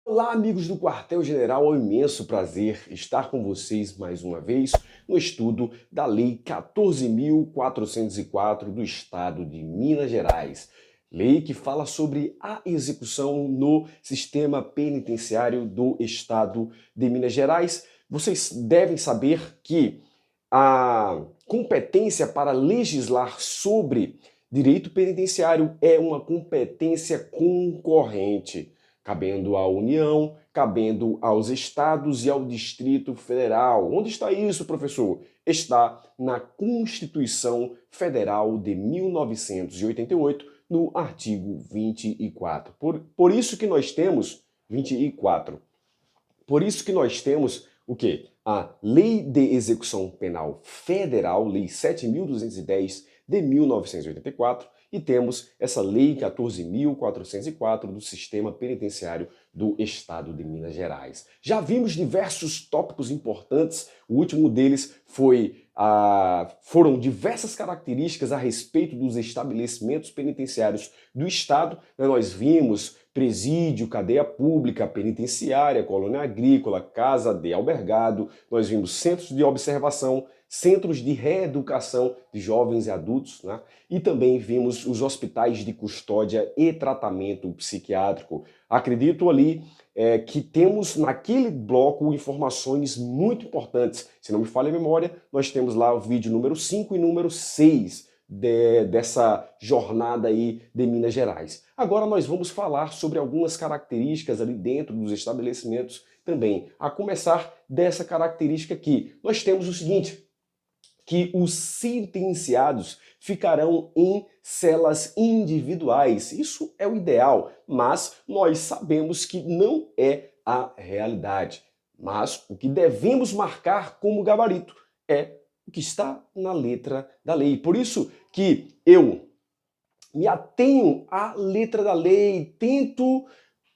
Olá, amigos do Quartel-General, é um imenso prazer estar com vocês mais uma vez no estudo da Lei 14.404 do Estado de Minas Gerais. Lei que fala sobre a execução no sistema penitenciário do Estado de Minas Gerais. Vocês devem saber que a competência para legislar sobre direito penitenciário é uma competência concorrente, cabendo à União, cabendo aos estados e ao Distrito Federal. Onde está isso, professor? Está na Constituição Federal de 1988, no artigo 24. Por isso que nós temos 24. Por isso que nós temos o quê? A Lei de Execução Penal Federal, Lei 7.210 de 1984, e temos essa Lei 14.404 do Sistema Penitenciário do Estado de Minas Gerais. Já vimos diversos tópicos importantes, o último deles foram diversas características a respeito dos estabelecimentos penitenciários do Estado. Nós vimos presídio, cadeia pública, penitenciária, colônia agrícola, casa de albergado, nós vimos centros de observação, centros de reeducação de jovens e adultos, né? E também vimos os hospitais de custódia e tratamento psiquiátrico. Acredito ali que temos naquele bloco informações muito importantes. Se não me falha a memória, nós temos lá o vídeo número 5 e número 6 dessa jornada aí de Minas Gerais. Agora nós vamos falar sobre algumas características ali dentro dos estabelecimentos também. A começar dessa característica aqui, nós temos o seguinte, que os sentenciados ficarão em celas individuais. Isso é o ideal, mas nós sabemos que não é a realidade. Mas o que devemos marcar como gabarito é o que está na letra da lei. Por isso que eu me atenho à letra da lei, tento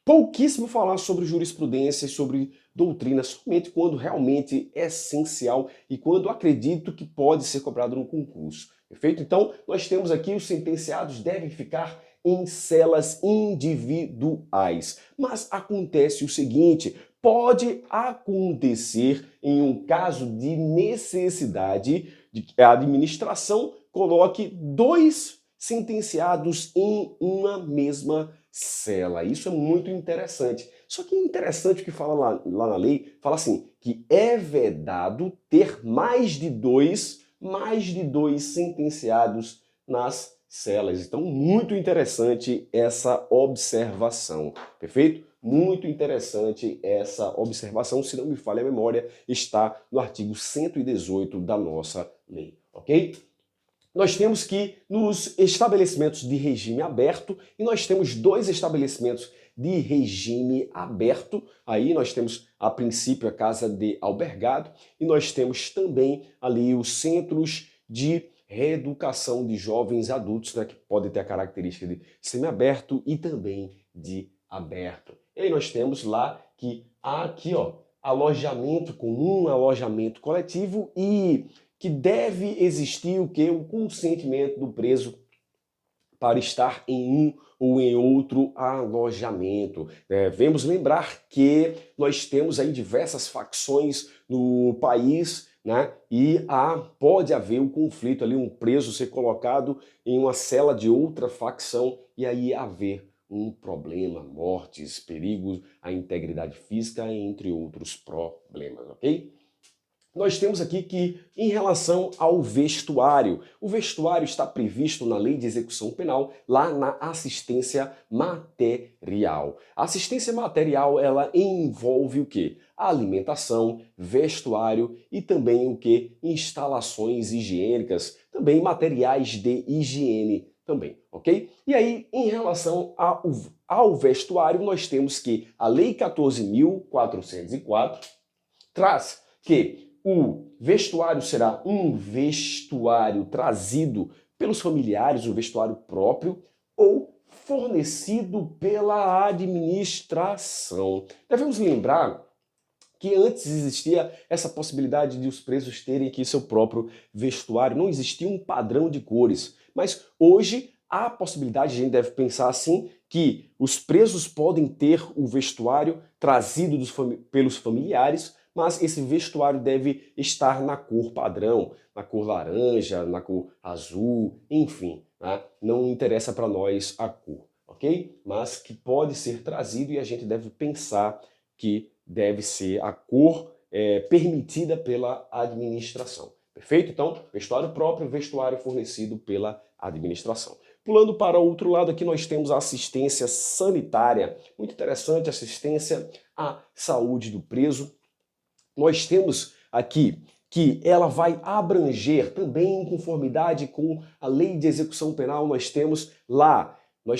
pouquíssimo falar sobre jurisprudência e sobre doutrina, somente quando realmente é essencial e quando acredito que pode ser cobrado no concurso. Perfeito? Então, nós temos aqui os sentenciados devem ficar em celas individuais. Mas acontece o seguinte, pode acontecer em um caso de necessidade de que a administração coloque dois sentenciados em uma mesma cela. Isso é muito interessante. Só que é interessante o que fala lá na lei, fala assim, que é vedado ter mais de dois sentenciados nas celas. Então, muito interessante essa observação, perfeito? Muito interessante essa observação, se não me falha a memória, está no artigo 118 da nossa lei, ok? Nós temos que nos estabelecimentos de regime aberto, e nós temos dois estabelecimentos de regime aberto, aí nós temos a princípio a casa de albergado, e nós temos também ali os centros de reeducação de jovens adultos, né, que podem ter a característica de semiaberto e também de aberto. E aí nós temos lá que há aqui, ó, alojamento comum, alojamento coletivo e que deve existir o quê? O consentimento do preso para estar em um ou em outro alojamento. Devemos lembrar que nós temos aí diversas facções no país, né? E pode haver um conflito ali, um preso ser colocado em uma cela de outra facção e aí haver um problema, mortes, perigos à integridade física, entre outros problemas, ok? Nós temos aqui que, em relação ao vestuário, o vestuário está previsto na Lei de Execução Penal, lá na assistência material. A assistência material, ela envolve o quê? A alimentação, vestuário e também o quê? Instalações higiênicas, também materiais de higiene também, ok? E aí, em relação ao vestuário, nós temos que a Lei 14.404 traz que o vestuário será um vestuário trazido pelos familiares, um vestuário próprio, ou fornecido pela administração. Devemos lembrar que antes existia essa possibilidade de os presos terem aqui seu próprio vestuário, não existia um padrão de cores, mas hoje há a possibilidade, a gente deve pensar assim, que os presos podem ter o vestuário trazido pelos familiares, mas esse vestuário deve estar na cor padrão, na cor laranja, na cor azul, enfim, né? Não interessa para nós a cor, ok? Mas que pode ser trazido e a gente deve pensar que deve ser a cor permitida pela administração. Perfeito? Então, vestuário próprio, vestuário fornecido pela administração. Pulando para o outro lado aqui, nós temos a assistência sanitária. Muito interessante, assistência à saúde do preso. Nós temos aqui que ela vai abranger também em conformidade com a lei de execução penal, nós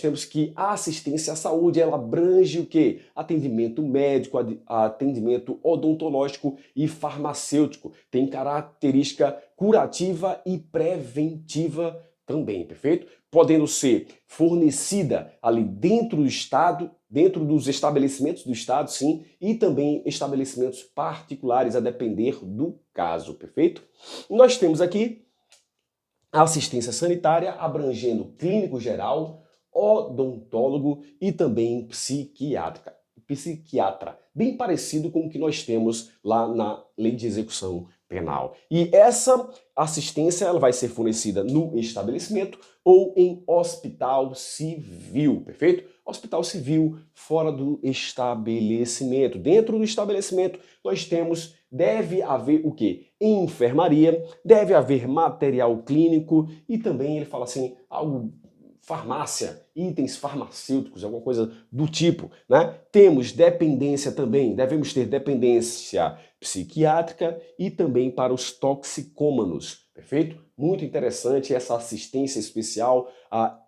temos que a assistência à saúde, ela abrange o quê? Atendimento médico, atendimento odontológico e farmacêutico. Tem característica curativa e preventiva também, perfeito? Podendo ser fornecida ali dentro do Estado, dentro dos estabelecimentos do Estado, sim, e também estabelecimentos particulares, a depender do caso, perfeito? Nós temos aqui a assistência sanitária abrangendo clínico geral, odontólogo e também psiquiatra, bem parecido com o que nós temos lá na Lei de Execução Penal. E essa assistência ela vai ser fornecida no estabelecimento ou em hospital civil, perfeito? Hospital civil fora do estabelecimento. Dentro do estabelecimento nós temos, deve haver o quê? Enfermaria, deve haver material clínico e também ele fala assim, algo farmácia, itens farmacêuticos, alguma coisa do tipo, né? Temos dependência também, devemos ter dependência psiquiátrica e também para os toxicômanos, perfeito? Muito interessante essa assistência especial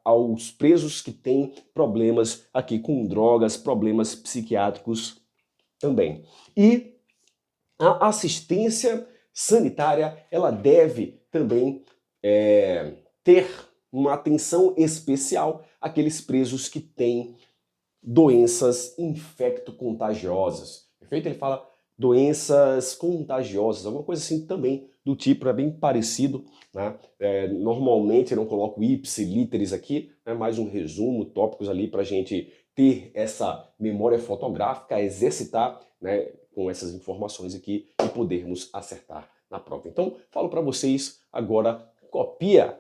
aos presos que têm problemas aqui com drogas, problemas psiquiátricos também. E a assistência sanitária, ela deve também ter uma atenção especial àqueles presos que têm doenças infecto-contagiosas. Perfeito? Ele fala doenças contagiosas, alguma coisa assim também do tipo, é bem parecido, né? Normalmente eu não coloco ipsilíteres aqui, né? Mais um resumo, tópicos ali para a gente ter essa memória fotográfica, exercitar, né, com essas informações aqui e podermos acertar na prova. Então, falo para vocês agora, copia.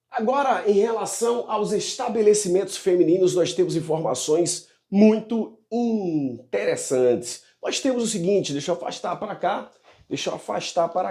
Agora, em relação aos estabelecimentos femininos, nós temos informações muito interessantes. Nós temos o seguinte, deixa eu afastar para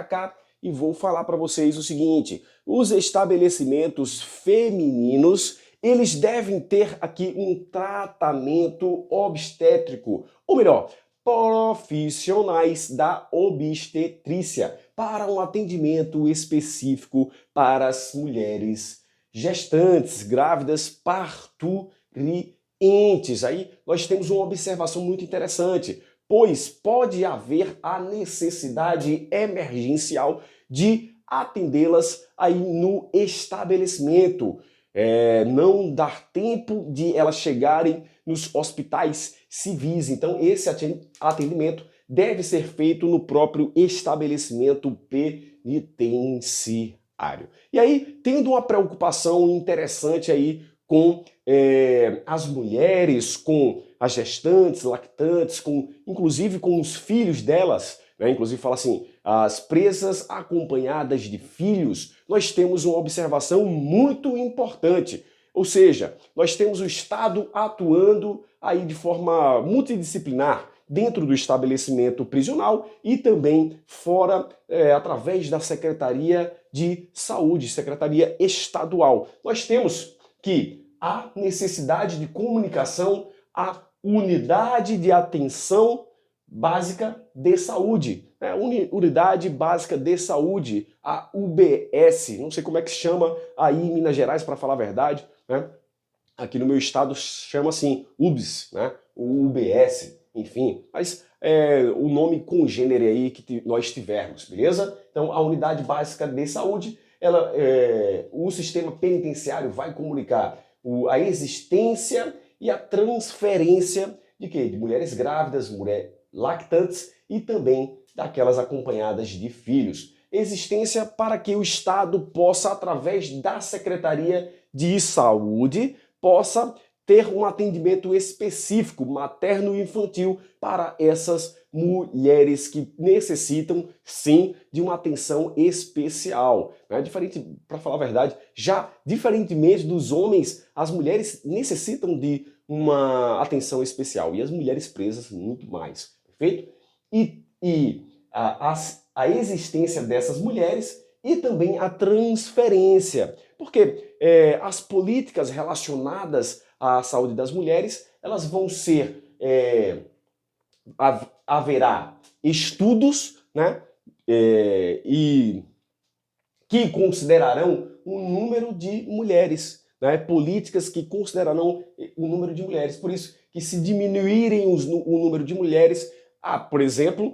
cá e vou falar para vocês o seguinte. Os estabelecimentos femininos, eles devem ter aqui um tratamento obstétrico, ou melhor, profissionais da obstetrícia para um atendimento específico para as mulheres gestantes, grávidas, parturientes. Aí nós temos uma observação muito interessante, pois pode haver a necessidade emergencial de atendê-las aí no estabelecimento. Não dar tempo de elas chegarem nos hospitais civis. Então esse atendimento deve ser feito no próprio estabelecimento penitenciário. E aí, tendo uma preocupação interessante aí com as mulheres, com as gestantes, lactantes, inclusive com os filhos delas, né? Inclusive fala assim, as presas acompanhadas de filhos, nós temos uma observação muito importante. Ou seja, nós temos o Estado atuando aí de forma multidisciplinar dentro do estabelecimento prisional e também fora, através da Secretaria de Saúde, Secretaria Estadual. Nós temos que a necessidade de comunicação à Unidade de Atenção Básica de Saúde, né? Unidade Básica de Saúde, a UBS, não sei como é que se chama aí em Minas Gerais, para falar a verdade, né? Aqui no meu estado chama assim, UBS, né? O UBS, enfim, mas o nome congênere aí que nós tivermos, beleza? Então a Unidade Básica de Saúde, o sistema penitenciário vai comunicar a existência e a transferência de quê? De mulheres grávidas, lactantes e também daquelas acompanhadas de filhos. Existência para que o Estado possa, através da Secretaria de Saúde, possa ter um atendimento específico materno-infantil para essas mulheres que necessitam, sim, de uma atenção especial. Diferente, para falar a verdade, já diferentemente dos homens, as mulheres necessitam de uma atenção especial e as mulheres presas muito mais, perfeito? A existência dessas mulheres e também a transferência, porque as políticas relacionadas à saúde das mulheres, elas vão ser, haverá estudos, né, e que considerarão o número de mulheres, né, políticas que considerarão o número de mulheres. Por isso que se diminuírem o número de mulheres, há, por exemplo,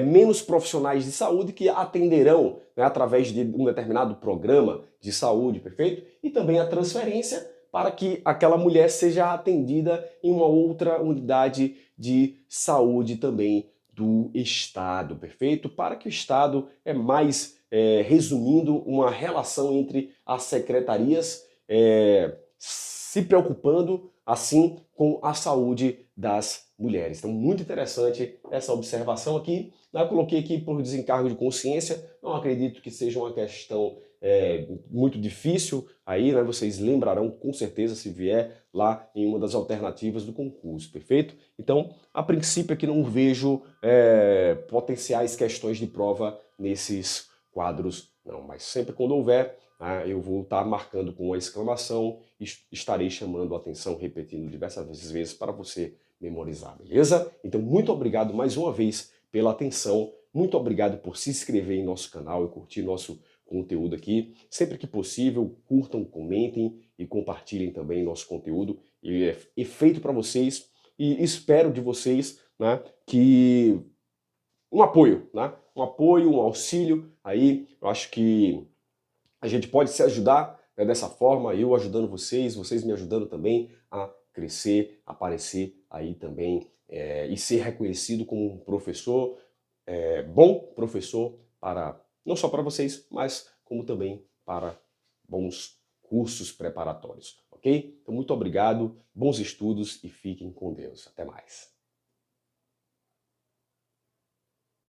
menos profissionais de saúde que atenderão, né, através de um determinado programa de saúde, perfeito? E também a transferência para que aquela mulher seja atendida em uma outra unidade de saúde também do Estado, perfeito? Para que o Estado resumindo, uma relação entre as secretarias se preocupando, assim, com a saúde das mulheres. Então, muito interessante essa observação aqui. Eu coloquei aqui por desencargo de consciência, não acredito que seja uma questão muito difícil aí, né? Vocês lembrarão com certeza se vier lá em uma das alternativas do concurso, perfeito? Então, a princípio aqui não vejo potenciais questões de prova nesses quadros, não, mas sempre quando houver, eu vou estar marcando com uma exclamação e estarei chamando a atenção, repetindo diversas vezes para você memorizar, beleza? Então, muito obrigado mais uma vez pela atenção, muito obrigado por se inscrever em nosso canal e curtir nosso conteúdo aqui. Sempre que possível, curtam, comentem e compartilhem também nosso conteúdo. Ele é feito para vocês e espero de vocês, né, que um apoio, né? Um apoio, um auxílio aí. Eu acho que a gente pode se ajudar, né, dessa forma, eu ajudando vocês, vocês me ajudando também a crescer, aparecer aí também e ser reconhecido como um professor, bom professor, para não só para vocês, mas como também para bons cursos preparatórios, ok? Então, muito obrigado, bons estudos e fiquem com Deus. Até mais.